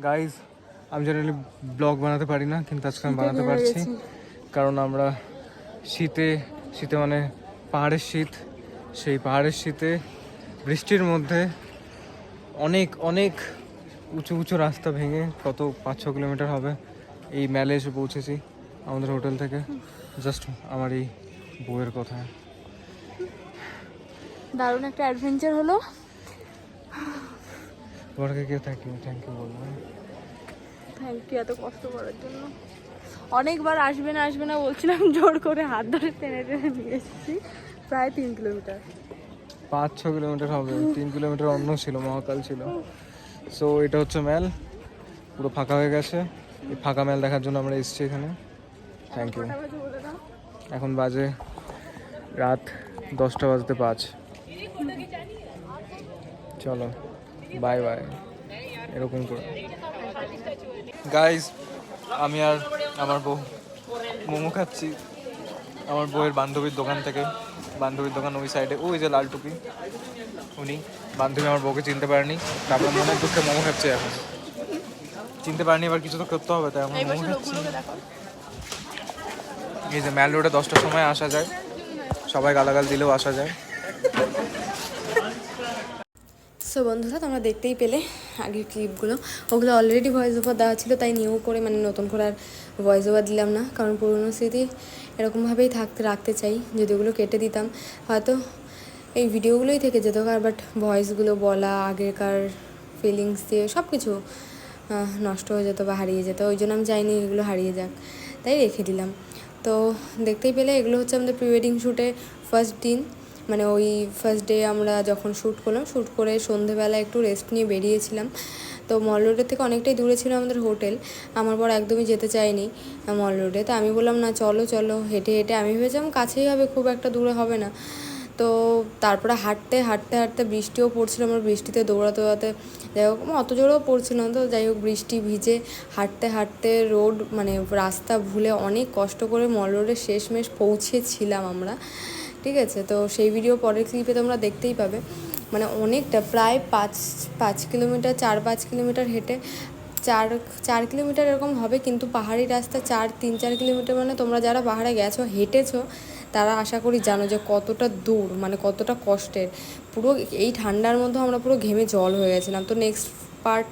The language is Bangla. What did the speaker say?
গাইজ, আমি জেনারেলি ব্লগ বানাতে পারি না, কিন্তু আজকে আমি বানাতে পারছি, কারণ আমরা শীতে মানে পাহাড়ের শীত, সেই পাহাড়ের শীতে বৃষ্টির মধ্যে অনেক অনেক উঁচু উঁচু রাস্তা ভেঙে কত 5-6 কিলোমিটার হবে এই ম্যালে এসে পৌঁছেছি আমাদের হোটেল থেকে। জাস্ট আমার এই বউয়ের কথা। দারুণ একটা অ্যাডভেঞ্চার হলো। বড়কে কেউ থ্যাংক ইউ বলবো। থ্যাংক ইউ এত কষ্ট করার জন্য। অনেকবার আসবে না বলছিলাম, জোর করে হাত ধরে টেনে টেনে নিয়ে এসেছি। প্রায় 3 কিলোমিটার, 5-6 কিলোমিটার হবে। 3 কিলোমিটার অন্য ছিল, মহাকাল ছিল। সো এটা হচ্ছে ম্যাল, পুরো ফাঁকা হয়ে গেছে। এই ফাঁকা ম্যাল দেখার জন্য আমরা এসেছি এখানে। Thank you. এখন বাজে রাত 10:05। চলো বাই বাই, এরকম করে। গাইজ, আমি আর আমার বউ মোমো খাচ্ছি আমার বউয়ের বান্ধবীর দোকান থেকে। বান্ধবীর দোকান ওই সাইডে, ওই যে লাল টুপি উনি। বান্ধবী আমার বউকে চিনতে পারেনি, তারপর মনের দুঃখে মোমো খাচ্ছে। এখন চিনতে পারেনি, এবার কিছু তো করতে হবে, তাই আমরা মোমো খাচ্ছি। এই যে ম্যাল রোডে 10টার সময় আসা যায়, সবাই গালাগাল দিলেও আসা যায়। সো বন্ধুরা, তোমরা দেখতেই পেলে আগের ক্লিপগুলো, ওগুলো অলরেডি ভয়েস ওভার দেওয়া ছিল, তাই নিউ করে মানে নতুন করে আর ভয়েস ওভার দিলাম না, কারণ পুরোনো স্মৃতি এরকমভাবেই রাখতে চাই। যদি ওগুলো কেটে দিতাম হয়তো এই ভিডিওগুলোই থেকে যেত, বাট ভয়েসগুলো বলা আগেকার ফিলিংস দিয়ে সব কিছু নষ্ট হয়ে যেত বা হারিয়ে যেত। ওই জন্য আমি চাইনি এগুলো হারিয়ে যাক, তাই রেখে দিলাম। তো দেখতেই পেলে এগুলো হচ্ছে আমাদের প্রি ওয়েডিং শ্যুটে ফার্স্ট দিন, মানে ওই ফার্স্ট ডে আমরা যখন শ্যুট করলাম, শ্যুট করে সন্ধেবেলা একটু রেস্ট নিয়ে বেরিয়েছিলাম। তো মল রোডের থেকে অনেকটাই দূরে ছিল আমাদের হোটেল। আমার পর একদমই যেতে চায়নি মল রোডে, তো আমি বললাম না চলো হেঁটে হেঁটে, আমি ভেবেছিলাম কাছেই হবে, খুব একটা দূরে হবে না। তো তারপরে হাঁটতে বৃষ্টিও পড়ছিল, আমার বৃষ্টিতে দৌড়াতে যাই হোক অত জোরেও পড়ছিল না, তো যাই হোক বৃষ্টি ভিজে হাঁটতে রোড মানে রাস্তা ভুলে অনেক কষ্ট করে মল রোডের শেষমেশ পৌঁছেছিলাম আমরা, ঠিক আছে। তো সেই ভিডিও পরের ক্লিপে তোমরা দেখতেই পাবে। মানে অনেকটা, প্রায় 5 কিলোমিটার, 4-5 কিলোমিটার হেঁটে, 4 কিলোমিটার এরকম হবে, কিন্তু পাহাড়ি রাস্তা 3-4 কিলোমিটার, মানে তোমরা যারা পাহাড়ে গেছো, হেঁটেছো, তারা আশা করি জানো যে কতটা দূর, মানে কতটা কষ্টের। পুরো এই ঠান্ডার মধ্যে আমরা পুরো ঘেমে জল হয়ে গেছিলাম। তো নেক্সট পার্ট